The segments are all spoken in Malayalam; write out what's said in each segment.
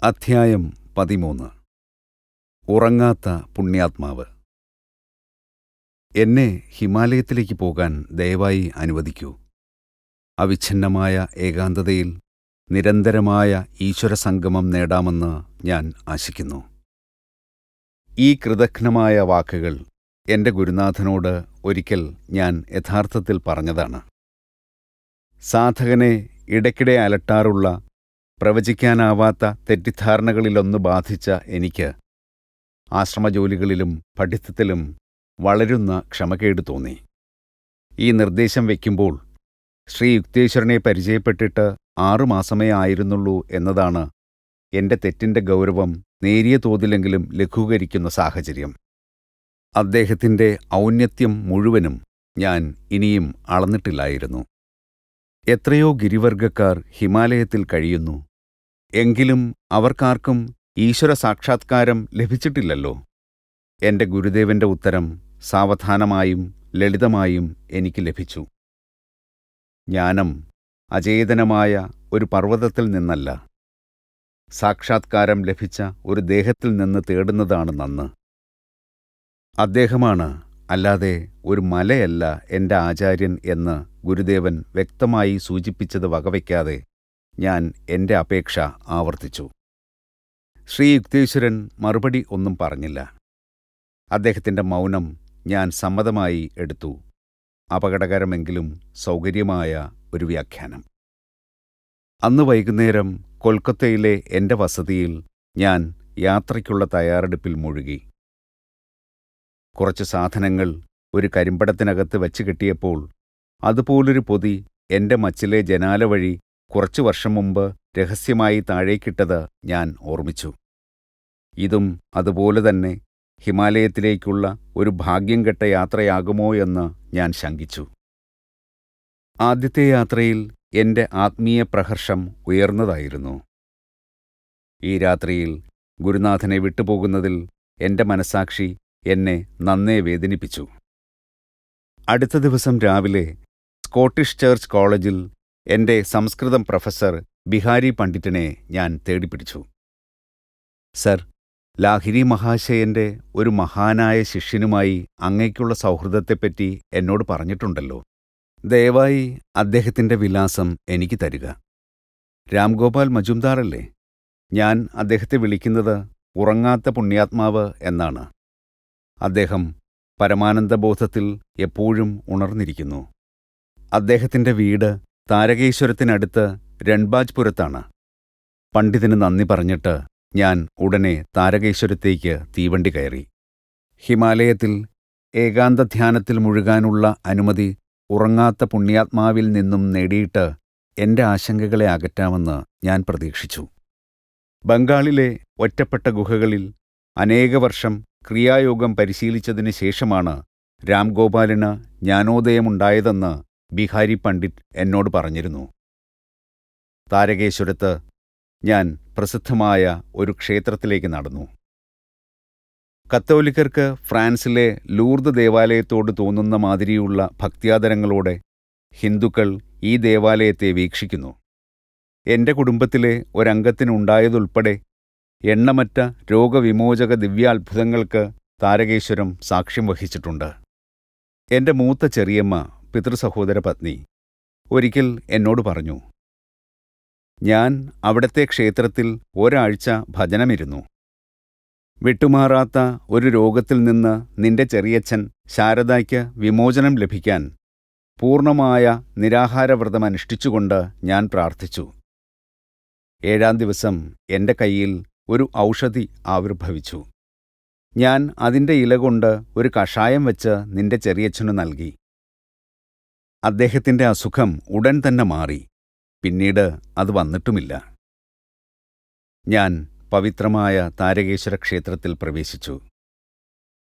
അധ്യായം 13. ഉറങ്ങാത്ത പുണ്യാത്മാവ്. എന്നെ ഹിമാലയത്തിലേക്ക് പോകാൻ ദയവായി അനുവദിക്കൂ. അവിച്ഛിന്നമായ ഏകാന്തതയിൽ നിരന്തരമായ ഈശ്വരസംഗമം നേടാമെന്ന് ഞാൻ ആശിക്കുന്നു. ഈ കൃതഘ്നമായ വാക്കുകൾ എൻ്റെ ഗുരുനാഥനോട് ഒരിക്കൽ ഞാൻ യഥാർത്ഥത്തിൽ പറഞ്ഞതാണ്. സാധകനെ ഇടയ്ക്കിടെ അലട്ടാറുള്ള പ്രവചിക്കാനാവാത്ത തെറ്റിദ്ധാരണകളിലൊന്ന് ബാധിച്ച എനിക്ക് ആശ്രമജോലികളിലും പഠിത്തത്തിലും വളരുന്ന ക്ഷമകേട് തോന്നി. ഈ നിർദ്ദേശം വയ്ക്കുമ്പോൾ ശ്രീ യുക്തേശ്വരനെ പരിചയപ്പെട്ടിട്ട് 6 മാസമേ ആയിരുന്നുള്ളൂ എന്നതാണ് എൻ്റെ തെറ്റിൻ്റെ ഗൗരവം നേരിയ തോതിലെങ്കിലും ലഘൂകരിക്കുന്ന സാഹചര്യം. അദ്ദേഹത്തിൻ്റെ ഔന്നത്യം മുഴുവനും ഞാൻ ഇനിയും അളന്നിട്ടില്ലായിരുന്നു. എത്രയോ ഗിരിവർഗക്കാർ ഹിമാലയത്തിൽ കഴിയുന്നു. എങ്കിലും അവർക്കാർക്കും ഈശ്വര സാക്ഷാത്കാരം ലഭിച്ചിട്ടില്ലല്ലോ. എൻ്റെ ഗുരുദേവൻ്റെ ഉത്തരം സാവധാനമായും ലളിതമായും എനിക്ക് ലഭിച്ചു. ജ്ഞാനം അചേതനമായ ഒരു പർവ്വതത്തിൽ നിന്നല്ല, സാക്ഷാത്കാരം ലഭിച്ച ഒരു ദേഹത്തിൽ നിന്ന് തേടുന്നതാണ് നന്ന്. അദ്ദേഹമാണ്, അല്ലാതെ ഒരു മലയല്ല എൻ്റെ ആചാര്യൻ എന്ന് ഗുരുദേവൻ വ്യക്തമായി സൂചിപ്പിച്ചത് വകവയ്ക്കാതെ ഞാൻ എൻ്റെ അപേക്ഷ ആവർത്തിച്ചു. ശ്രീ യുക്തേശ്വരൻ മറുപടി ഒന്നും പറഞ്ഞില്ല. അദ്ദേഹത്തിൻ്റെ മൗനം ഞാൻ സമ്മതമായി എടുത്തു. അപകടകരമെങ്കിലും സൗകര്യമായ ഒരു വ്യാഖ്യാനം. അന്ന് വൈകുന്നേരം കൊൽക്കത്തയിലെ എൻ്റെ വസതിയിൽ ഞാൻ യാത്രയ്ക്കുള്ള തയ്യാറെടുപ്പിൽ മുഴുകി. കുറച്ച് സാധനങ്ങൾ ഒരു കരിമ്പടത്തിനകത്ത് വച്ച് കെട്ടിയപ്പോൾ അതുപോലൊരു പൊതി എൻ്റെ മച്ചിലെ ജനാല വഴി കുറച്ചു വർഷം മുമ്പ് രഹസ്യമായി താഴേക്കിട്ടത് ഞാൻ ഓർമ്മിച്ചു. ഇതും അതുപോലെ തന്നെ ഹിമാലയത്തിലേക്കുള്ള ഒരു ഭാഗ്യം കെട്ട യാത്രയാകുമോ എന്ന് ഞാൻ ശങ്കിച്ചു. ആദ്യത്തെ യാത്രയിൽ എൻ്റെ ആത്മീയ പ്രഹർഷം ഉയർന്നതായിരുന്നു. ഈ രാത്രിയിൽ ഗുരുനാഥനെ വിട്ടുപോകുന്നതിൽ എൻ്റെ മനസാക്ഷി എന്നെ നന്നേ വേദനിപ്പിച്ചു. അടുത്ത ദിവസം രാവിലെ സ്കോട്ടിഷ് ചർച്ച് കോളേജിൽ എൻ്റെ സംസ്കൃതം പ്രൊഫസർ ബിഹാരി പണ്ഡിറ്റിനെ ഞാൻ തേടിപ്പിടിച്ചു. സർ, ലാഹിരി മഹാശയൻ്റെ ഒരു മഹാനായ ശിഷ്യനുമായി അങ്ങയ്ക്കുള്ള സൗഹൃദത്തെപ്പറ്റി എന്നോട് പറഞ്ഞിട്ടുണ്ടല്ലോ. ദയവായി അദ്ദേഹത്തിൻ്റെ വിലാസം എനിക്ക് തരിക. രാംഗോപാൽ മജുംദാറല്ലേ? ഞാൻ അദ്ദേഹത്തെ വിളിക്കുന്നത് ഉറങ്ങാത്ത പുണ്യാത്മാവ് എന്നാണ്. അദ്ദേഹം പരമാനന്ദബോധത്തിൽ എപ്പോഴും ഉണർന്നിരിക്കുന്നു. അദ്ദേഹത്തിൻ്റെ വീട് താരകേശ്വരത്തിനടുത്ത് രൺബാജ്പുരത്താണ്. പണ്ഡിതന് നന്ദി പറഞ്ഞിട്ട് ഞാൻ ഉടനെ താരകേശ്വരത്തേക്ക് തീവണ്ടി കയറി. ഹിമാലയത്തിൽ ഏകാന്തധ്യാനത്തിൽ മുഴുകാനുള്ള അനുമതി ഉറങ്ങാത്ത പുണ്യാത്മാവിൽ നിന്നും നേടിയിട്ട് എൻ്റെ ആശങ്കകളെ അകറ്റാമെന്ന് ഞാൻ പ്രതീക്ഷിച്ചു. ബംഗാളിലെ ഒറ്റപ്പെട്ട ഗുഹകളിൽ അനേകവർഷം ക്രിയായോഗം പരിശീലിച്ചതിന് ശേഷമാണ് രാംഗോപാലിന് ജ്ഞാനോദയമുണ്ടായതെന്ന് ബിഹാരി പണ്ഡിറ്റ് എന്നോട് പറഞ്ഞിരുന്നു. താരകേശ്വരത്ത് ഞാൻ പ്രസിദ്ധമായ ഒരു ക്ഷേത്രത്തിലേക്ക് നടന്നു. കത്തോലിക്കർക്ക് ഫ്രാൻസിലെ ലൂർദ് ദേവാലയത്തോട് തോന്നുന്ന മാതിരിയുള്ള ഭക്ത്യാദരങ്ങളോടെ ഹിന്ദുക്കൾ ഈ ദേവാലയത്തെ വീക്ഷിക്കുന്നു. എൻ്റെ കുടുംബത്തിലെ ഒരംഗത്തിനുണ്ടായതുൾപ്പെടെ എണ്ണമറ്റ രോഗവിമോചക ദിവ്യാത്ഭുതങ്ങൾക്ക് താരകേശ്വരം സാക്ഷ്യം വഹിച്ചിട്ടുണ്ട്. എൻ്റെ മൂത്ത ചെറിയമ്മ, പിതൃസഹോദര പത്നി, ഒരിക്കൽ എന്നോട് പറഞ്ഞു, ഞാൻ അവിടത്തെ ക്ഷേത്രത്തിൽ ഒരാഴ്ച ഭജനമിരുന്നു. വിട്ടുമാറാത്ത ഒരു രോഗത്തിൽ നിന്ന് നിന്റെ ചെറിയച്ഛൻ ശാരദയ്ക്ക് വിമോചനം ലഭിക്കാൻ പൂർണ്ണമായ നിരാഹാരവ്രതം അനുഷ്ഠിച്ചുകൊണ്ട് ഞാൻ പ്രാർത്ഥിച്ചു. 7-ാം ദിവസം എൻ്റെ കയ്യിൽ ഒരു ഔഷധി ആവിർഭവിച്ചു. ഞാൻ അതിൻ്റെ ഇലകൊണ്ട് ഒരു കഷായം വെച്ച് നിന്റെ ചെറിയച്ഛനു നൽകി. അദ്ദേഹത്തിൻ്റെ അസുഖം ഉടൻ തന്നെ മാറി. പിന്നീട് അത് വന്നിട്ടുമില്ല. ഞാൻ പവിത്രമായ താരകേശ്വര ക്ഷേത്രത്തിൽ പ്രവേശിച്ചു.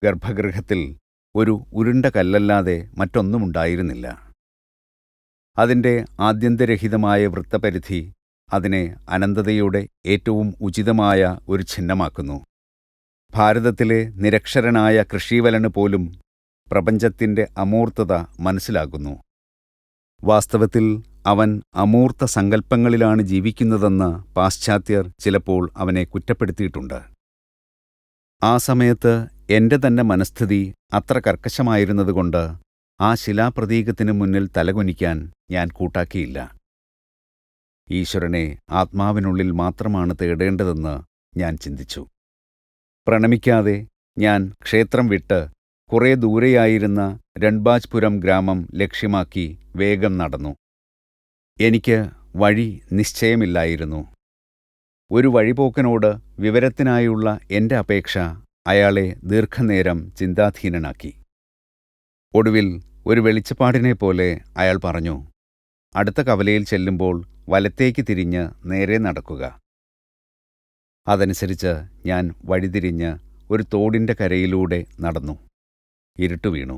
ഗർഭഗൃഹത്തിൽ ഒരു ഉരുണ്ട കല്ലല്ലാതെ മറ്റൊന്നുമുണ്ടായിരുന്നില്ല. അതിൻ്റെ ആദ്യന്തരഹിതമായ വൃത്തപരിധി അതിനെ അനന്തതയുടെ ഏറ്റവും ഉചിതമായ ഒരു ചിഹ്നമാക്കുന്നു. ഭാരതത്തിലെ നിരക്ഷരനായ കൃഷീവലന് പോലും പ്രപഞ്ചത്തിൻ്റെ അമൂർത്തത മനസ്സിലാകുന്നു. വാസ്തവത്തിൽ അവൻ അമൂർത്ത സങ്കല്പങ്ങളിലാണ് ജീവിക്കുന്നതെന്ന് പാശ്ചാത്യർ ചിലപ്പോൾ അവനെ കുറ്റപ്പെടുത്തിയിട്ടുണ്ട്. ആ സമയത്ത് എന്റെ തന്നെ മനസ്ഥിതി അത്ര കർക്കശമായിരുന്നതുകൊണ്ട് ആ ശിലാപ്രതീകത്തിനു മുന്നിൽ തലകുനിക്കാൻ ഞാൻ കൂട്ടാക്കിയില്ല. ഈശ്വരനെ ആത്മാവിനുള്ളിൽ മാത്രമാണ് തേടേണ്ടതെന്ന് ഞാൻ ചിന്തിച്ചു. പ്രണമിക്കാതെ ഞാൻ ക്ഷേത്രം വിട്ട് കുറേ ദൂരെയായിരുന്ന രൺബാജ്പുരം ഗ്രാമം ലക്ഷ്യമാക്കി വേഗം നടന്നു. എനിക്ക് വഴി നിശ്ചയമില്ലായിരുന്നു. ഒരു വഴിപോക്കനോട് വിവരത്തിനായുള്ള എന്റെ അപേക്ഷ അയാളെ ദീർഘനേരം ചിന്താധീനനാക്കി. ഒടുവിൽ ഒരു വെളിച്ചപ്പാടിനെപ്പോലെ അയാൾ പറഞ്ഞു, അടുത്ത കവലയിൽ ചെല്ലുമ്പോൾ വലത്തേക്ക് തിരിഞ്ഞ് നേരെ നടക്കുക. അതനുസരിച്ച് ഞാൻ വഴിതിരിഞ്ഞ് ഒരു തോടിന്റെ കരയിലൂടെ നടന്നു. ഇരുട്ടു വീണു.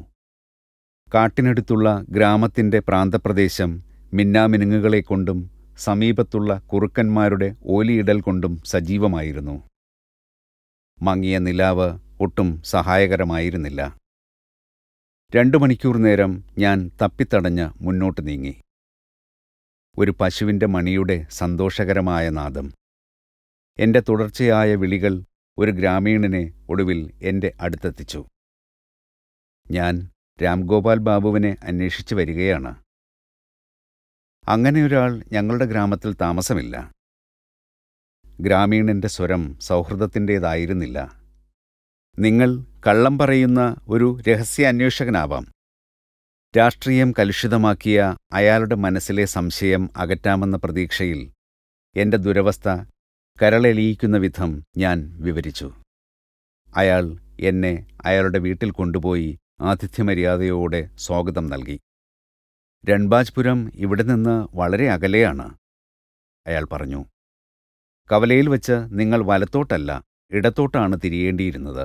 കാട്ടിനടുത്തുള്ള ഗ്രാമത്തിന്റെ പ്രാന്തപ്രദേശം മിന്നാമിനുങ്ങുകളെക്കൊണ്ടും സമീപത്തുള്ള കുറുക്കന്മാരുടെ ഓലിയിടൽ കൊണ്ടും സജീവമായിരുന്നു. മങ്ങിയ നിലാവ് ഒട്ടും സഹായകരമായിരുന്നില്ല. 2 മണിക്കൂർ നേരം ഞാൻ തപ്പിത്തടഞ്ഞ് മുന്നോട്ട് നീങ്ങി. ഒരു പശുവിന്റെ മണിയുടെ സന്തോഷകരമായ നാദം, എന്റെ തുടർച്ചയായ വിളികൾ ഒരു ഗ്രാമീണനെ ഒടുവിൽ എന്റെ അടുത്തെത്തിച്ചു. ഞാൻ രാംഗോപാൽ ബാബുവിനെ അന്വേഷിച്ചു വരികയാണ്. അങ്ങനെയൊരാൾ ഞങ്ങളുടെ ഗ്രാമത്തിൽ താമസമില്ല. ഗ്രാമീണന്റെ സ്വരം സൗഹൃദത്തിൻ്റേതായിരുന്നില്ല. നിങ്ങൾ കള്ളം പറയുന്ന ഒരു രഹസ്യാന്വേഷകനാവാം. രാഷ്ട്രീയം കലുഷിതമാക്കിയ അയാളുടെ മനസ്സിലെ സംശയം അകറ്റാമെന്ന പ്രതീക്ഷയിൽ എന്റെ ദുരവസ്ഥ കരളെളിയിക്കുന്ന വിധം ഞാൻ വിവരിച്ചു. അയാൾ എന്നെ അയാളുടെ വീട്ടിൽ കൊണ്ടുപോയി ആതിഥ്യമര്യാദയോടെ സ്വാഗതം നൽകി. രൺബാജ്പുരം ഇവിടെ നിന്ന് വളരെ അകലെയാണ്, അയാൾ പറഞ്ഞു. കവലയിൽ വച്ച് നിങ്ങൾ വലത്തോട്ടല്ല ഇടത്തോട്ടാണ് തിരിയേണ്ടിയിരുന്നത്.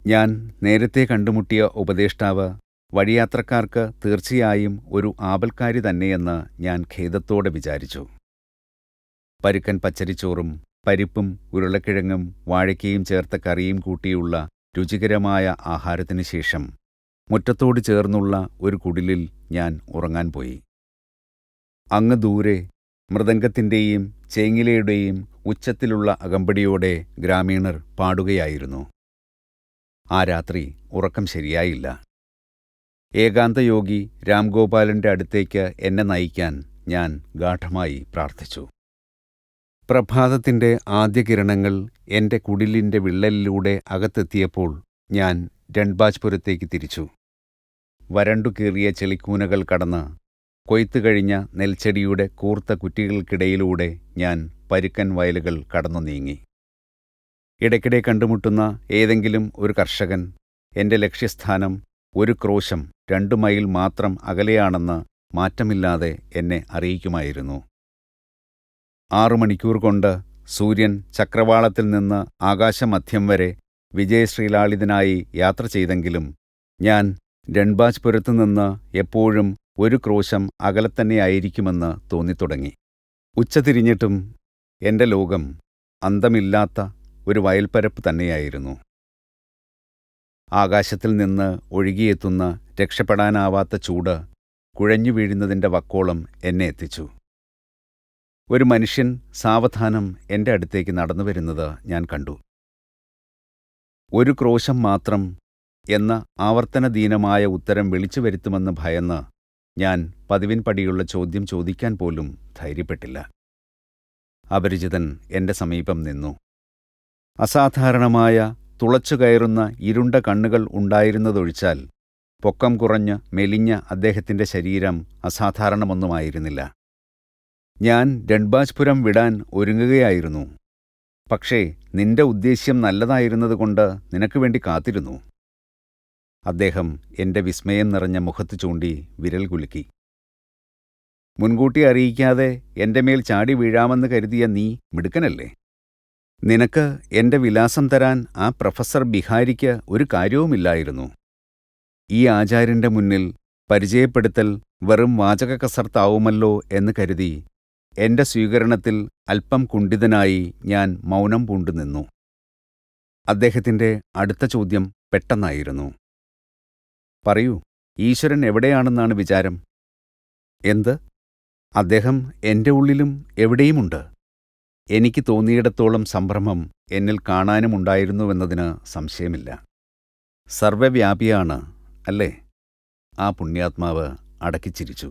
ഞാൻ നേരത്തെ കണ്ടുമുട്ടിയ ഉപദേഷ്ടാവ് വഴിയാത്രക്കാർക്ക് തീർച്ചയായും ഒരു ആപൽക്കാരി തന്നെയെന്ന് ഞാൻ ഖേദത്തോടെ വിചാരിച്ചു. പരുക്കൻ പച്ചരിച്ചോറും പരിപ്പും ഉരുളക്കിഴങ്ങും വാഴയ്ക്കയും ചേർത്ത കറിയും കൂട്ടിയുള്ള രുചികരമായ ആഹാരത്തിനു ശേഷം മുറ്റത്തോട് ചേർന്നുള്ള ഒരു കുടിലിൽ ഞാൻ ഉറങ്ങാൻ പോയി. അങ്ങ് ദൂരെ മൃദംഗത്തിൻ്റെയും ചേങ്ങിലയുടെയും ഉച്ചത്തിലുള്ള അകമ്പടിയോടെ ഗ്രാമീണർ പാടുകയായിരുന്നു. ആ രാത്രി ഉറക്കം ശരിയായില്ല. ഏകാന്തയോഗി രാംഗോപാലന്റെ അടുത്തേക്ക് എന്നെ നയിക്കാൻ ഞാൻ ഗാഢമായി പ്രാർത്ഥിച്ചു. പ്രഭാതത്തിന്റെ ആദ്യ കിരണങ്ങൾ എന്റെ കുടിലിന്റെ വിള്ളലിലൂടെ അകത്തെത്തിയപ്പോൾ ഞാൻ രൺബാജ്പുരത്തേക്ക് തിരിച്ചു. വരണ്ടുകീറിയ ചെളിക്കൂനകൾ കടന്ന് കൊയ്ത്തുകഴിഞ്ഞ നെൽച്ചെടിയുടെ കൂർത്ത കുറ്റികൾക്കിടയിലൂടെ ഞാൻ പരുക്കൻ വയലുകൾ കടന്നു നീങ്ങി. ഇടയ്ക്കിടെ കണ്ടുമുട്ടുന്ന ഏതെങ്കിലും ഒരു കർഷകൻ എന്റെ ലക്ഷ്യസ്ഥാനം 1 ക്രോശം 2 മൈൽ മാത്രം അകലെയാണെന്ന് മാറ്റമില്ലാതെ എന്നെ അറിയിക്കുമായിരുന്നു. 6 മണിക്കൂർ കൊണ്ട് സൂര്യൻ ചക്രവാളത്തിൽ നിന്ന് ആകാശമധ്യം വരെ വിജയശ്രീലാളിതനായി യാത്ര ചെയ്തെങ്കിലും ഞാൻ രൺബാജ്പുരത്തുനിന്ന് എപ്പോഴും 1 ക്രോശം അകലെത്തന്നെയായിരിക്കുമെന്ന് തോന്നിത്തുടങ്ങി. ഉച്ചതിരിഞ്ഞിട്ടും എന്റെ ലോകം അന്തമില്ലാത്ത ഒരു വയൽപ്പരപ്പ് തന്നെയായിരുന്നു. ആകാശത്തിൽ നിന്ന് ഒഴുകിയെത്തുന്ന രക്ഷപ്പെടാനാവാത്ത ചൂട് കുഴഞ്ഞു വീഴുന്നതിന്റെ വക്കോളം എന്നെ എത്തിച്ചു. ഒരു മനുഷ്യൻ സാവധാനം എന്റെ അടുത്തേക്ക് നടന്നു വരുന്നത് ഞാൻ കണ്ടു. 1 ക്രോശം മാത്രം എന്ന ആവർത്തനദീനമായ ഉത്തരം വിളിച്ചു വരുത്തുമെന്ന് ഭയന്ന് ഞാൻ പതിവിൻപടിയുള്ള ചോദ്യം ചോദിക്കാൻ പോലും ധൈര്യപ്പെട്ടില്ല. അപരിചിതൻ എന്റെ സമീപം നിന്നു. അസാധാരണമായ തുളച്ചുകയറുന്ന ഇരുണ്ട കണ്ണുകൾ ഉണ്ടായിരുന്നതൊഴിച്ചാൽ പൊക്കം കുറഞ്ഞ് മെലിഞ്ഞ അദ്ദേഹത്തിന്റെ ശരീരം അസാധാരണമൊന്നുമായിരുന്നില്ല. ഞാൻ രൺബാജ്പുരം വിടാൻ ഒരുങ്ങുകയായിരുന്നു. പക്ഷേ നിന്റെ ഉദ്ദേശ്യം നല്ലതായിരുന്നതുകൊണ്ട് നിനക്ക് വേണ്ടി കാത്തിരുന്നു. അദ്ദേഹം എന്റെ വിസ്മയം നിറഞ്ഞ മുഖത്ത് ചൂണ്ടി വിരൽ കുലുക്കി. മുൻകൂട്ടി അറിയിക്കാതെ എന്റെ മേൽ ചാടി വീഴാമെന്ന് കരുതിയ നീ മിടുക്കനല്ലേ? നിനക്ക് എന്റെ വിലാസം തരാൻ ആ പ്രൊഫസർ ബിഹാരിക്ക് ഒരു കാര്യവുമില്ലായിരുന്നു. ഈ ആചാര്യന്റെ മുന്നിൽ പരിചയപ്പെടുത്തൽ വെറും വാചക കസർത്താവുമല്ലോ എന്ന് കരുതി എന്റെ സ്വീകരണത്തിൽ അല്പം കുണ്ഠിതനായി ഞാൻ മൗനം പൂണ്ടുനിന്നു. അദ്ദേഹത്തിന്റെ അടുത്ത ചോദ്യം പെട്ടെന്നായിരുന്നു. പറയൂ, ഈശ്വരൻ എവിടെയാണെന്നാണ് വിചാരം? എന്ത്? അദ്ദേഹം എൻ്റെ ഉള്ളിലും എവിടെയുമുണ്ട്. എനിക്ക് തോന്നിയിടത്തോളം സംഭ്രമം എന്നിൽ കാണാനുമുണ്ടായിരുന്നുവെന്നതിന് സംശയമില്ല. സർവ്വവ്യാപിയാണ്, അല്ലേ? ആ പുണ്യാത്മാവ് അടക്കിച്ചിരിച്ചു.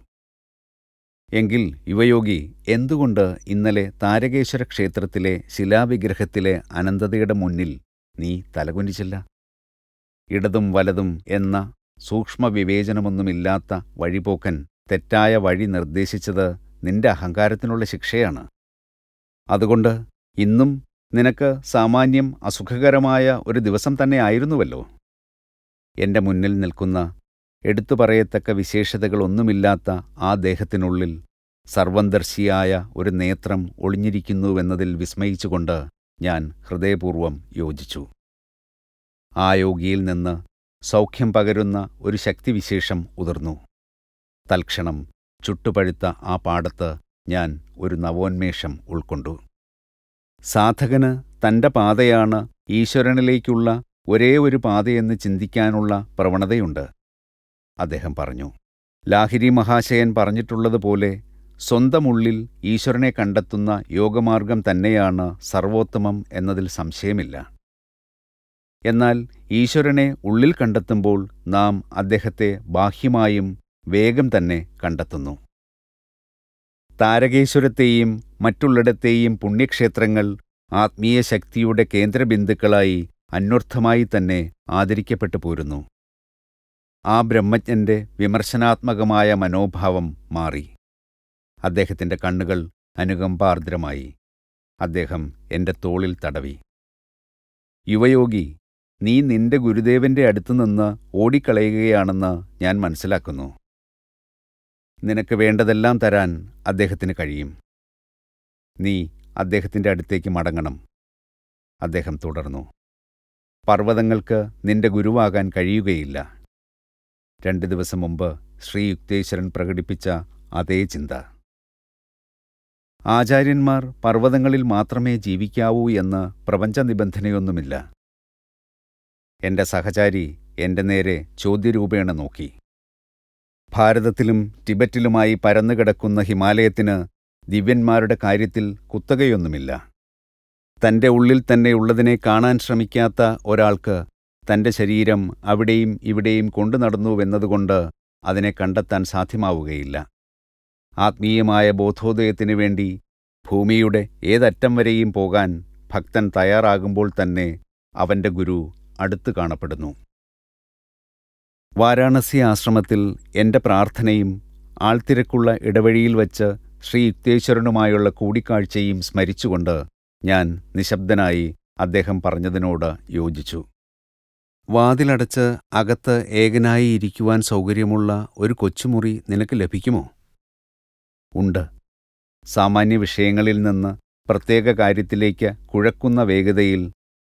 എങ്കിൽ യുവയോഗി, എന്തുകൊണ്ട് ഇന്നലെ താരകേശ്വര ക്ഷേത്രത്തിലെ ശിലാവിഗ്രഹത്തിലെ അനന്തതയുടെ മുന്നിൽ നീ തലകുനിച്ചില്ല? ഇടതും വലതും എന്ന സൂക്ഷ്മവിവേചനമൊന്നുമില്ലാത്ത വഴിപോക്കൻ തെറ്റായ വഴി നിർദ്ദേശിച്ചത് നിന്റെ അഹങ്കാരത്തിനുള്ള ശിക്ഷയാണ്. അതുകൊണ്ട് ഇന്നും നിനക്ക് സാമാന്യം അസുഖകരമായ ഒരു ദിവസം തന്നെ ആയിരുന്നുവല്ലോ. എൻ്റെ മുന്നിൽ നിൽക്കുന്ന എടുത്തു പറയത്തക്ക വിശേഷതകളൊന്നുമില്ലാത്ത ആ ദേഹത്തിനുള്ളിൽ സർവന്തർശിയായ ഒരു നേത്രം ഒളിഞ്ഞിരിക്കുന്നുവെന്നതിൽ വിസ്മയിച്ചുകൊണ്ട് ഞാൻ ഹൃദയപൂർവ്വം യോജിച്ചു. ആ യോഗിയിൽ നിന്ന് സൗഖ്യം പകരുന്ന ഒരു ശക്തിവിശേഷം ഉതിർന്നു. തൽക്ഷണം ചുട്ടുപഴുത്ത ആ പാടത്ത് ഞാൻ ഒരു നവോന്മേഷം ഉൾക്കൊണ്ടു. സാധകന് തൻ്റെ പാതയാണ് ഈശ്വരനിലേക്കുള്ള ഒരേ ഒരു പാതയെന്ന് ചിന്തിക്കാനുള്ള പ്രവണതയുണ്ട്, അദ്ദേഹം പറഞ്ഞു. ലാഹിരി മഹാശയൻ പറഞ്ഞിട്ടുള്ളതുപോലെ സ്വന്തമുള്ളിൽ ഈശ്വരനെ കണ്ടെത്തുന്ന യോഗമാർഗം തന്നെയാണ് സർവോത്തമം എന്നതിൽ സംശയമില്ല. എന്നാൽ ഈശ്വരനെ ഉള്ളിൽ കണ്ടെത്തുമ്പോൾ നാം അദ്ദേഹത്തെ ബാഹ്യമായും വേഗം തന്നെ കണ്ടെത്തുന്നു. താരകേശ്വരത്തെയും മറ്റുള്ളിടത്തെയും പുണ്യക്ഷേത്രങ്ങൾ ആത്മീയ ശക്തിയുടെ കേന്ദ്രബിന്ദുക്കളായി അന്വർത്ഥമായി തന്നെ ആദരിക്കപ്പെട്ടു പോരുന്നു. ആ ബ്രഹ്മജ്ഞന്റെ വിമർശനാത്മകമായ മനോഭാവം മാറി. അദ്ദേഹത്തിൻ്റെ കണ്ണുകൾ അനുകമ്പാർദ്രമായി. അദ്ദേഹം എൻ്റെ തോളിൽ തടവി. യുവയോഗി, നീ നിന്റെ ഗുരുദേവന്റെ അടുത്തുനിന്ന് ഓടിക്കളയുകയാണെന്ന് ഞാൻ മനസ്സിലാക്കുന്നു. നിനക്ക് വേണ്ടതെല്ലാം തരാൻ അദ്ദേഹത്തിന് കഴിയും. നീ അദ്ദേഹത്തിൻ്റെ അടുത്തേക്ക് മടങ്ങണം, അദ്ദേഹം തുടർന്നു. പർവ്വതങ്ങൾക്ക് നിന്റെ ഗുരുവാകാൻ കഴിയുകയില്ല. 2 ദിവസം മുമ്പ് ശ്രീ യുക്തേശ്വരൻ പ്രകടിപ്പിച്ച അതേ ചിന്ത. ആചാര്യന്മാർ പർവ്വതങ്ങളിൽ മാത്രമേ ജീവിക്കാവൂ എന്ന് പ്രപഞ്ച നിബന്ധനയൊന്നുമില്ല. എൻ്റെ സഹചാരി എൻ്റെ നേരെ ചോദ്യരൂപേണ നോക്കി. ഭാരതത്തിലും ടിബറ്റിലുമായി പരന്നുകിടക്കുന്ന ഹിമാലയത്തിന് ദിവ്യന്മാരുടെ കാര്യത്തിൽ കുത്തകയൊന്നുമില്ല. തൻ്റെ ഉള്ളിൽ തന്നെയുള്ളതിനെ കാണാൻ ശ്രമിക്കാത്ത ഒരാൾക്ക് തൻ്റെ ശരീരം അവിടെയും ഇവിടെയും കൊണ്ടു നടന്നുവെന്നതുകൊണ്ട് അതിനെ കണ്ടെത്താൻ സാധ്യമാവുകയില്ല. ആത്മീയമായ ബോധോദയത്തിനു വേണ്ടി ഭൂമിയുടെ ഏതറ്റം വരെയും പോകാൻ ഭക്തൻ തയ്യാറാകുമ്പോൾ തന്നെ അവൻ്റെ ഗുരു അടുത്തു കാണപ്പെടുന്നു. വാരാണസി ആശ്രമത്തിൽ എൻ്റെ പ്രാർത്ഥനയും ആൾത്തിരക്കുള്ള ഇടവഴിയിൽ വച്ച് ശ്രീ യുക്തേശ്വരനുമായുള്ള കൂടിക്കാഴ്ചയും സ്മരിച്ചുകൊണ്ട് ഞാൻ നിശബ്ദനായി അദ്ദേഹം പറഞ്ഞതിനോട് യോജിച്ചു. വാതിലടച്ച് അകത്ത് ഏകനായി ഇരിക്കുവാൻ സൗകര്യമുള്ള ഒരു കൊച്ചുമുറി നിനക്ക് ലഭിക്കുമോ? ഉണ്ട്. സാമാന്യ വിഷയങ്ങളിൽ നിന്ന് പ്രത്യേക കാര്യത്തിലേക്ക് കുഴക്കുന്ന വേഗതയിൽ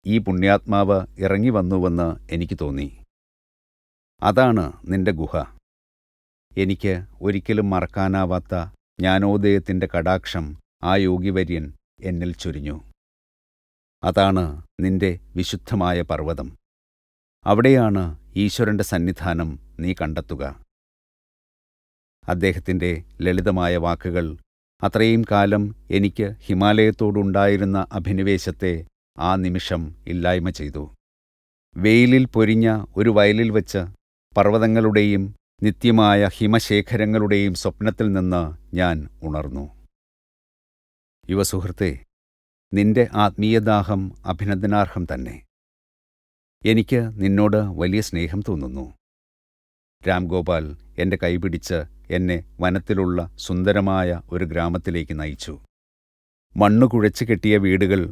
ഈ പുണ്യാത്മാവ് ഇറങ്ങി വന്നുവെന്ന് എനിക്ക് തോന്നി. അതാണ് നിന്റെ ഗുഹ. എനിക്ക് ഒരിക്കലും മറക്കാനാവാത്ത ജ്ഞാനോദയത്തിൻ്റെ കടാക്ഷം ആ യോഗിവര്യൻ എന്നിൽ ചൊരിഞ്ഞു. അതാണ് നിന്റെ വിശുദ്ധമായ പർവ്വതം. അവിടെയാണ് ഈശ്വരൻ്റെ സന്നിധാനം നീ കണ്ടെത്തുക. അദ്ദേഹത്തിൻ്റെ ലളിതമായ വാക്കുകൾ അത്രയും കാലം എനിക്ക് ഹിമാലയത്തോടുണ്ടായിരുന്ന അഭിനിവേശത്തെ ആ നിമിഷം ഇല്ലായ്മ ചെയ്തു. വെയിലിൽ പൊരിഞ്ഞ ഒരു വയലിൽ വച്ച് പർവ്വതങ്ങളുടെയും നിത്യമായ ഹിമശേഖരങ്ങളുടെയും സ്വപ്നത്തിൽ നിന്ന് ഞാൻ ഉണർന്നു. യുവസുഹൃത്തേ, നിന്റെ ആത്മീയദാഹം അഭിനന്ദനാർഹം തന്നെ. എനിക്ക് നിന്നോട് വലിയ സ്നേഹം തോന്നുന്നു. രാംഗോപാൽ എൻ്റെ കൈപിടിച്ച് എന്നെ വനത്തിലുള്ള സുന്ദരമായ ഒരു ഗ്രാമത്തിലേക്ക് നയിച്ചു. മണ്ണു കുഴച്ചു കെട്ടിയ വീടുകൾ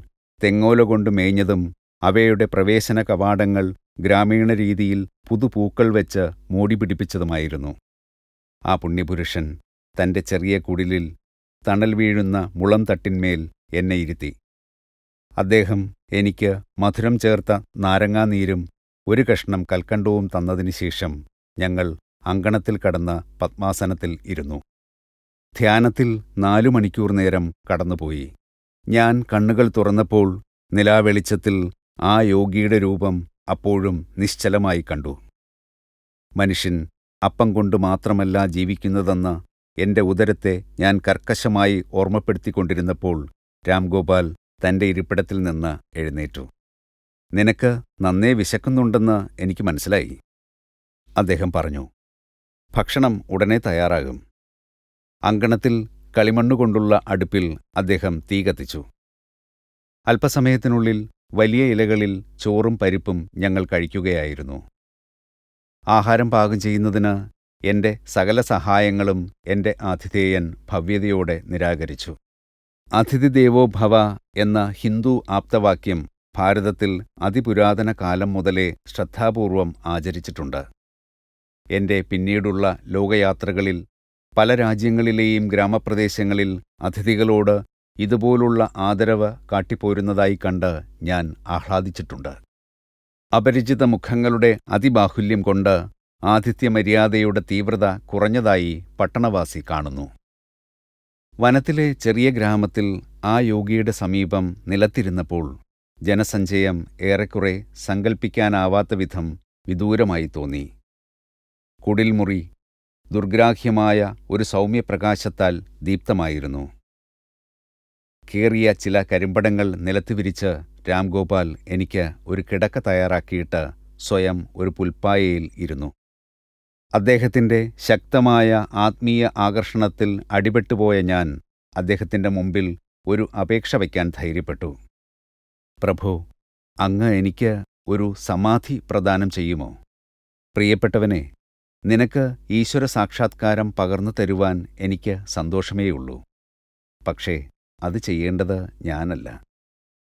തെങ്ങോല കൊണ്ട് മേഞ്ഞതും അവയുടെ പ്രവേശന കവാടങ്ങൾ ഗ്രാമീണ രീതിയിൽ പുതുപൂക്കൾ വെച്ച് മൂടിപിടിപ്പിച്ചതുമായിരുന്നു. ആ പുണ്യപുരുഷൻ തൻ്റെ ചെറിയ കുടിലിൽ തണൽ വീഴുന്ന മുളം തട്ടിന്മേൽ എന്നെ ഇരുത്തി. അദ്ദേഹം എനിക്ക് മധുരം ചേർത്ത നാരങ്ങാനീരും ഒരു കഷ്ണം കൽക്കണ്ടവും തന്നതിനു ശേഷം ഞങ്ങൾ അങ്കണത്തിൽ കടന്ന് പത്മാസനത്തിൽ ഇരുന്നു. ധ്യാനത്തിൽ 4 മണിക്കൂർ നേരം കടന്നുപോയി. ഞാൻ കണ്ണുകൾ തുറന്നപ്പോൾ നിലാവെളിച്ചത്തിൽ ആ യോഗിയുടെ രൂപം അപ്പോഴും നിശ്ചലമായി കണ്ടു. മനുഷ്യൻ അപ്പം കൊണ്ട് മാത്രമല്ല ജീവിക്കുന്നതെന്ന് എൻ്റെ ഉദരത്തെ ഞാൻ കർക്കശമായി ഓർമ്മപ്പെടുത്തിക്കൊണ്ടിരുന്നപ്പോൾ രാംഗോപാൽ തൻ്റെ ഇരിപ്പിടത്തിൽ നിന്ന് എഴുന്നേറ്റു. നിനക്ക് നന്നേ വിശക്കുന്നുണ്ടെന്ന് എനിക്ക് മനസ്സിലായി, അദ്ദേഹം പറഞ്ഞു. ഭക്ഷണം ഉടനെ തയ്യാറാകും. അങ്കണത്തിൽ കളിമണ്ണുകൊണ്ടുള്ള അടുപ്പിൽ അദ്ദേഹം തീ കത്തിച്ചു. അല്പസമയത്തിനുള്ളിൽ വലിയ ഇലകളിൽ ചോറും പരിപ്പും ഞങ്ങൾ കഴിക്കുകയായിരുന്നു. ആഹാരം പാകം ചെയ്യുന്നതിന് എൻ്റെ സകല സഹായങ്ങളും എൻ്റെ ആതിഥേയൻ ഭവ്യതയോടെ നിരാകരിച്ചു. അതിഥി ദേവോ ഭവ എന്ന ഹിന്ദു ആപ്തവാക്യം ഭാരതത്തിൽ അതിപുരാതന കാലം മുതലേ ശ്രദ്ധാപൂർവം ആചരിച്ചിട്ടുണ്ട്. എൻ്റെ പിന്നീടുള്ള ലോകയാത്രകളിൽ പല രാജ്യങ്ങളിലെയും ഗ്രാമപ്രദേശങ്ങളിൽ അതിഥികളോട് ഇതുപോലുള്ള ആദരവ് കാട്ടിപ്പോരുന്നതായി കണ്ട് ഞാൻ ആഹ്ലാദിച്ചിട്ടുണ്ട്. അപരിചിത മുഖങ്ങളുടെ അതിബാഹുല്യം കൊണ്ട് ആതിഥ്യമര്യാദയുടെ തീവ്രത കുറഞ്ഞതായി പട്ടണവാസി കാണുന്നു. വനത്തിലെ ചെറിയ ഗ്രാമത്തിൽ ആ യോഗിയുടെ സമീപം നിലത്തിരുന്നപ്പോൾ ജനസഞ്ചയം ഏറെക്കുറെ സങ്കൽപ്പിക്കാനാവാത്ത വിധം വിദൂരമായി തോന്നി. കുടിൽമുറി ദുർഗ്രാഹ്യമായ ഒരു സൗമ്യപ്രകാശത്താൽ ദീപ്തമായിരുന്നു. കീറിയ ചില കരിമ്പടങ്ങൾ നിലത്ത് വിരിച്ച് രാംഗോപാൽ എനിക്ക് ഒരു കിടക്ക തയ്യാറാക്കിയിട്ട് സ്വയം ഒരു പുൽപ്പായയിൽ ഇരുന്നു. അദ്ദേഹത്തിൻ്റെ ശക്തമായ ആത്മീയ ആകർഷണത്തിൽ അടിപെട്ടുപോയ ഞാൻ അദ്ദേഹത്തിൻ്റെ മുമ്പിൽ ഒരു അപേക്ഷ വയ്ക്കാൻ ധൈര്യപ്പെട്ടു. പ്രഭു, അങ്ങ് എനിക്ക് ഒരു സമാധി പ്രദാനം ചെയ്യുമോ? പ്രിയപ്പെട്ടവനെ, നിനക്ക് ഈശ്വര സാക്ഷാത്കാരം പകർന്നു തരുവാൻ എനിക്ക് സന്തോഷമേയുള്ളൂ. പക്ഷേ അത് ചെയ്യേണ്ടത് ഞാനല്ല.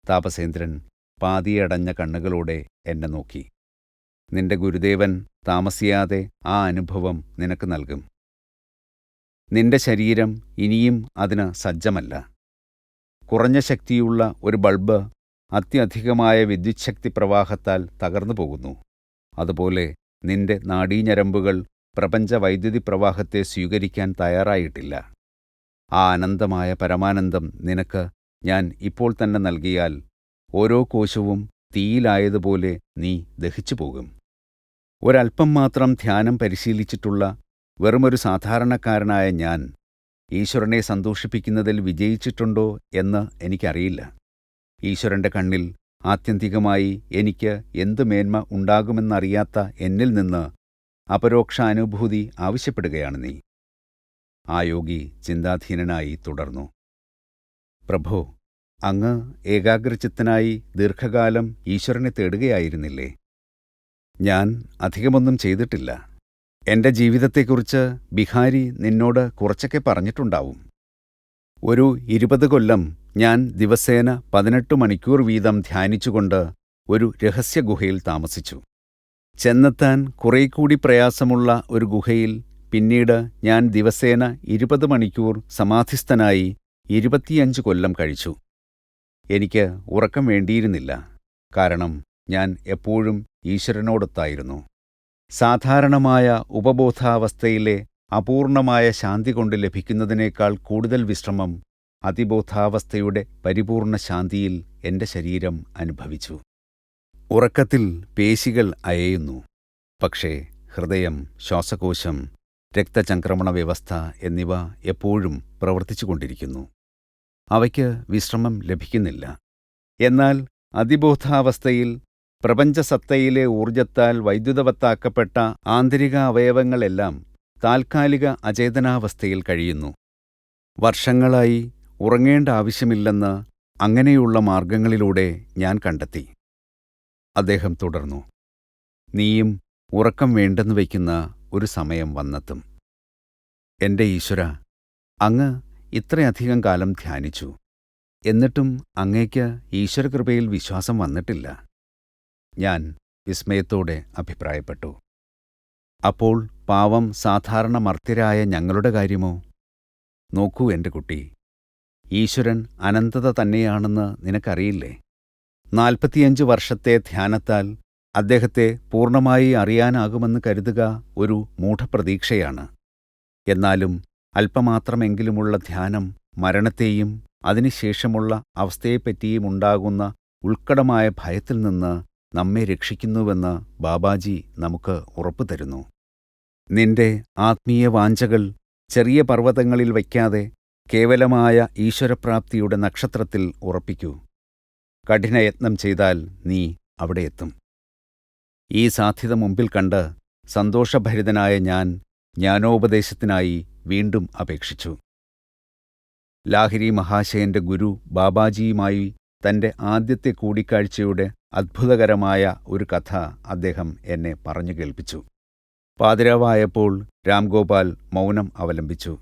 താപസേന്ദ്രൻ പാതിയടഞ്ഞ കണ്ണുകളോടെ എന്നെ നോക്കി. നിന്റെ ഗുരുദേവൻ താമസിയാതെ ആ അനുഭവം നിനക്ക് നൽകും. നിന്റെ ശരീരം ഇനിയും അതിന് സജ്ജമല്ല. കുറഞ്ഞ ശക്തിയുള്ള ഒരു ബൾബ് അത്യധികമായ വിദ്യുച്ഛക്തി പ്രവാഹത്താൽ തകർന്നു പോകുന്നു. അതുപോലെ നിന്റെ നാഡീഞരമ്പുകൾ പ്രപഞ്ച വൈദ്യുതി പ്രവാഹത്തെ സ്വീകരിക്കാൻ തയ്യാറായിട്ടില്ല. ആ അനന്തമായ പരമാനന്ദം നിനക്ക് ഞാൻ ഇപ്പോൾ തന്നെ നൽകിയാൽ ഓരോ കോശവും തീയിലായതുപോലെ നീ ദഹിച്ചു പോകും. ഒരൽപ്പം മാത്രം ധ്യാനം പരിശീലിച്ചിട്ടുള്ള വെറുമൊരു സാധാരണക്കാരനായ ഞാൻ ഈശ്വരനെ സന്തോഷിപ്പിക്കുന്നതിൽ വിജയിച്ചിട്ടുണ്ടോ എന്ന് എനിക്കറിയില്ല. ഈശ്വരന്റെ കണ്ണിൽ ആത്യന്തികമായി എനിക്ക് എന്തു മേന്മ ഉണ്ടാകുമെന്നറിയാത്ത എന്നിൽ നിന്ന് അപരോക്ഷ അനുഭൂതി ആവശ്യപ്പെടുകയാണ് നീ. ആ യോഗി ചിന്താധീനനായി തുടർന്നു. പ്രഭോ, അങ്ങ് ഏകാഗ്രചിത്തനായി ദീർഘകാലം ഈശ്വരനെ തേടുകയായിരുന്നില്ലേ? ഞാൻ അധികമൊന്നും ചെയ്തിട്ടില്ല. എൻ്റെ ജീവിതത്തെക്കുറിച്ച് ബിഹാരി നിന്നോട് കുറച്ചൊക്കെ പറഞ്ഞിട്ടുണ്ടാവും. ഒരു 20 കൊല്ലം ഞാൻ ദിവസേന 18 മണിക്കൂർ വീതം ധ്യാനിച്ചുകൊണ്ട് ഒരു രഹസ്യഗുഹയിൽ താമസിച്ചു. ചെന്നെത്താൻ കുറേക്കൂടി പ്രയാസമുള്ള ഒരു ഗുഹയിൽ പിന്നീട് ഞാൻ ദിവസേന 20 മണിക്കൂർ സമാധിസ്ഥനായി 25 കൊല്ലം കഴിച്ചു. എനിക്ക് ഉറക്കം വേണ്ടിയിരുന്നില്ല. കാരണം ഞാൻ എപ്പോഴും ഈശ്വരനോടൊത്തായിരുന്നു. സാധാരണമായ ഉപബോധാവസ്ഥയിലെ അപൂർണമായ ശാന്തി കൊണ്ട് ലഭിക്കുന്നതിനേക്കാൾ കൂടുതൽ വിശ്രമം അതിബോധാവസ്ഥയുടെ പരിപൂർണ ശാന്തിയിൽ എൻ്റെ ശരീരം അനുഭവിച്ചു. ഉറക്കത്തിൽ പേശികൾ അയയുന്നു. പക്ഷേ ഹൃദയം, ശ്വാസകോശം, രക്തചംക്രമണ വ്യവസ്ഥ എന്നിവ എപ്പോഴും പ്രവർത്തിച്ചുകൊണ്ടിരിക്കുന്നു. അവയ്ക്ക് വിശ്രമം ലഭിക്കുന്നില്ല. എന്നാൽ അതിബോധാവസ്ഥയിൽ പ്രപഞ്ചസത്തയിലെ ഊർജത്താൽ വൈദ്യുതവത്താക്കപ്പെട്ട ആന്തരിക അവയവങ്ങളെല്ലാം താൽക്കാലിക അചേതനാവസ്ഥയിൽ കഴിയുന്നു. വർഷങ്ങളായി ഉറങ്ങേണ്ട ആവശ്യമില്ലെന്ന് അങ്ങനെയുള്ള മാർഗങ്ങളിലൂടെ ഞാൻ കണ്ടെത്തി. അദ്ദേഹം തുടർന്നു. നീയും ഉറക്കം വേണ്ടെന്ന് വയ്ക്കുന്ന ഒരു സമയം വന്നെത്തും. എൻ്റെ ഈശ്വര, അങ്ങ് ഇത്രയധികം കാലം ധ്യാനിച്ചു. എന്നിട്ടും അങ്ങേക്ക് ഈശ്വരകൃപയിൽ വിശ്വാസം വന്നിട്ടില്ല. ഞാൻ വിസ്മയത്തോടെ അഭിപ്രായപ്പെട്ടു. അപ്പോൾ പാവം സാധാരണ മർത്യരായ ഞങ്ങളുടെ കാര്യമോ? നോക്കൂ എൻ്റെ കുട്ടി, ഈശ്വരൻ അനന്തത തന്നെയാണെന്ന് നിനക്കറിയില്ലേ? 45 വർഷത്തെ ധ്യാനത്താൽ അദ്ദേഹത്തെ പൂർണ്ണമായി അറിയാനാകുമെന്ന് കരുതുക ഒരു മൂഢപ്രതീക്ഷയാണ്. എന്നാലും അല്പമാത്രമെങ്കിലുമുള്ള ധ്യാനം മരണത്തെയും അതിനുശേഷമുള്ള അവസ്ഥയെപ്പറ്റിയും ഉണ്ടാകുന്ന ഉത്കടമായ ഭയത്തിൽ നിന്ന് നമ്മെ രക്ഷിക്കുന്നുവെന്ന് ബാബാജി നമുക്ക് ഉറപ്പു തരുന്നു. നിന്റെ ആത്മീയ വാഞ്ചകൾ ചെറിയ പർവ്വതങ്ങളിൽ വയ്ക്കാതെ കേവലമായ ഈശ്വരപ്രാപ്തിയുടെ നക്ഷത്രത്തിൽ ഉറപ്പിക്കൂ. കഠിനയത്നം ചെയ്താൽ നീ അവിടെ എത്തും. ഈ സാധ്യത മുമ്പിൽ കണ്ട് സന്തോഷഭരിതനായ ഞാൻ ജ്ഞാനോപദേശത്തിനായി വീണ്ടും അപേക്ഷിച്ചു. ലാഹിരി മഹാശയന്റെ ഗുരു ബാബാജിയുമായി തന്റെ ആദ്യത്തെ കൂടിക്കാഴ്ചയുടെ അത്ഭുതകരമായ ഒരു കഥ അദ്ദേഹം എന്നെ പറഞ്ഞു കേൾപ്പിച്ചു. പാതിരാവായപ്പോൾ രാംഗോപാൽ മൗനം അവലംബിച്ചു.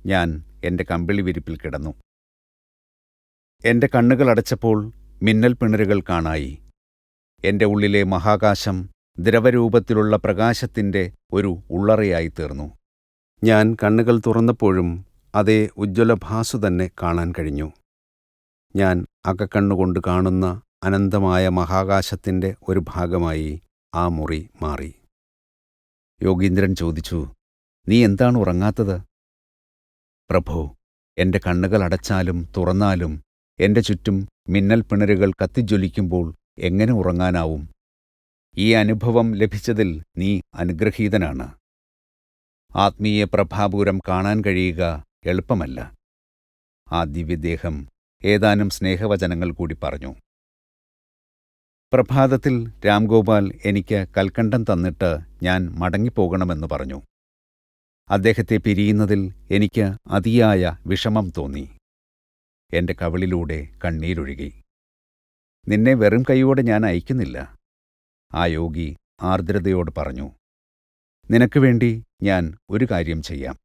ഞാൻ എന്റെ കമ്പിളി വിരിപ്പിൽ കിടന്നു. എന്റെ കണ്ണുകൾ അടച്ചപ്പോൾ മിന്നൽ പിണരുകൾ കാണായി. എന്റെ ഉള്ളിലെ മഹാകാശം ദ്രവരൂപത്തിലുള്ള പ്രകാശത്തിന്റെ ഒരു ഉള്ളറയായി തീർന്നു. ഞാൻ കണ്ണുകൾ തുറന്നപ്പോഴും അതേ ഉജ്ജ്വലഭാസു തന്നെ കാണാൻ കഴിഞ്ഞു. ഞാൻ അകക്കണ്ണുകൊണ്ട് കാണുന്ന അനന്തമായ മഹാകാശത്തിന്റെ ഒരു ഭാഗമായി ആ മുറി മാറി. യോഗീന്ദ്രൻ ചോദിച്ചു, നീ എന്താണ് ഉറങ്ങാത്തത്? പ്രഭോ, എന്റെ കണ്ണുകൾ അടച്ചാലും തുറന്നാലും എന്റെ ചുറ്റും മിന്നൽ പിണരുകൾ കത്തിജ്വലിക്കുമ്പോൾ എങ്ങനെ ഉറങ്ങാനാവും? ഈ അനുഭവം ലഭിച്ചതിൽ നീ അനുഗ്രഹീതനാണ്. ആത്മീയ പ്രഭാപൂരം കാണാൻ കഴിയുക എളുപ്പമല്ല. ആ ദിവ്യദേഹം ഏതാനും സ്നേഹവചനങ്ങൾ കൂടി പറഞ്ഞു. പ്രഭാതത്തിൽ രാംഗോപാൽ എനിക്ക് കൽക്കണ്ടം തന്നിട്ട് ഞാൻ മടങ്ങിപ്പോകണമെന്ന് പറഞ്ഞു. അദ്ദേഹത്തെ പിരിയുന്നതിൽ എനിക്ക് അതിയായ വിഷമം തോന്നി. എന്റെ കവിളിലൂടെ കണ്ണീരൊഴുകി. നിന്നെ വെറും കൈയോടെ ഞാൻ അയക്കുന്നില്ല, ആ യോഗി ആർദ്രതയോട് പറഞ്ഞു. നിനക്ക് വേണ്ടി ഞാൻ ഒരു കാര്യം ചെയ്യാം.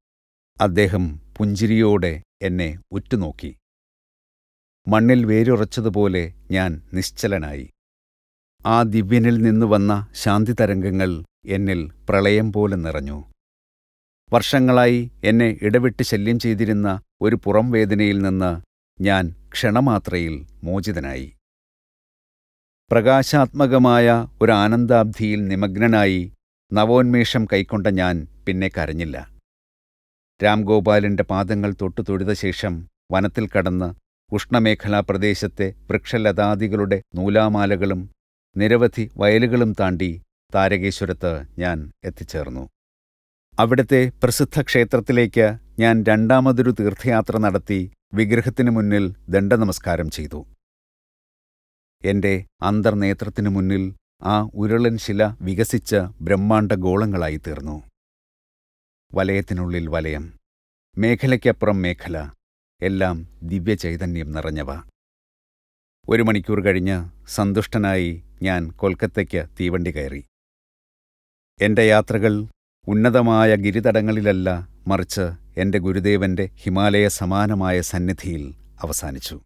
അദ്ദേഹം പുഞ്ചിരിയോടെ എന്നെ ഉറ്റുനോക്കി. മണ്ണിൽ വേരുറച്ചതുപോലെ ഞാൻ നിശ്ചലനായി. ആ ദിവ്യനിൽ നിന്നു വന്ന ശാന്തിതരംഗങ്ങൾ എന്നിൽ പ്രളയം പോലെ നിറഞ്ഞു. വർഷങ്ങളായി എന്നെ ഇടവിട്ട് ശല്യം ചെയ്തിരുന്ന ഒരു പുറംവേദനയിൽ നിന്ന് ഞാൻ ക്ഷണമാത്രയിൽ മോചിതനായി. പ്രകാശാത്മകമായ ഒരു ആനന്ദാബ്ധിയിൽ നിമഗ്നനായി നവോന്മേഷം കൈക്കൊണ്ട ഞാൻ പിന്നെ കരഞ്ഞില്ല. രാംഗോപാലിന്റെ പാദങ്ങൾ തൊട്ടു തൊഴുത ശേഷം വനത്തിൽ കടന്ന് ഉഷ്ണമേഖലാ പ്രദേശത്തെ വൃക്ഷലതാദികളുടെ നൂലാമാലകളും നിരവധി വയലുകളും താണ്ടി താരകേശ്വരത്ത് ഞാൻ എത്തിച്ചേർന്നു. അവിടുത്തെ പ്രസിദ്ധ ക്ഷേത്രത്തിലേക്ക് ഞാൻ രണ്ടാമതൊരു തീർത്ഥയാത്ര നടത്തി വിഗ്രഹത്തിനു മുന്നിൽ ദണ്ഡനമസ്കാരം ചെയ്തു. എന്റെ അന്തർനേത്രത്തിനു മുന്നിൽ ആ ഉരുളൻ ശില വികസിച്ച് ബ്രഹ്മാണ്ഡഗോളങ്ങളായിത്തീർന്നു. വലയത്തിനുള്ളിൽ വലയം, മേഖലയ്ക്കപ്പുറം മേഖല, എല്ലാം ദിവ്യചൈതന്യം നിറഞ്ഞവ. 1 മണിക്കൂർ കഴിഞ്ഞ് സന്തുഷ്ടനായി ഞാൻ കൊൽക്കത്തയ്ക്ക് തീവണ്ടി കയറി. എന്റെ യാത്രകൾ ഉന്നതമായ ഗിരിതടങ്ങളിലല്ല, മറിച്ച് എന്റെ ഗുരുദേവന്റെ ഹിമാലയ സമാനമായ സന്നിധിയിൽ അവസാനിച്ചു.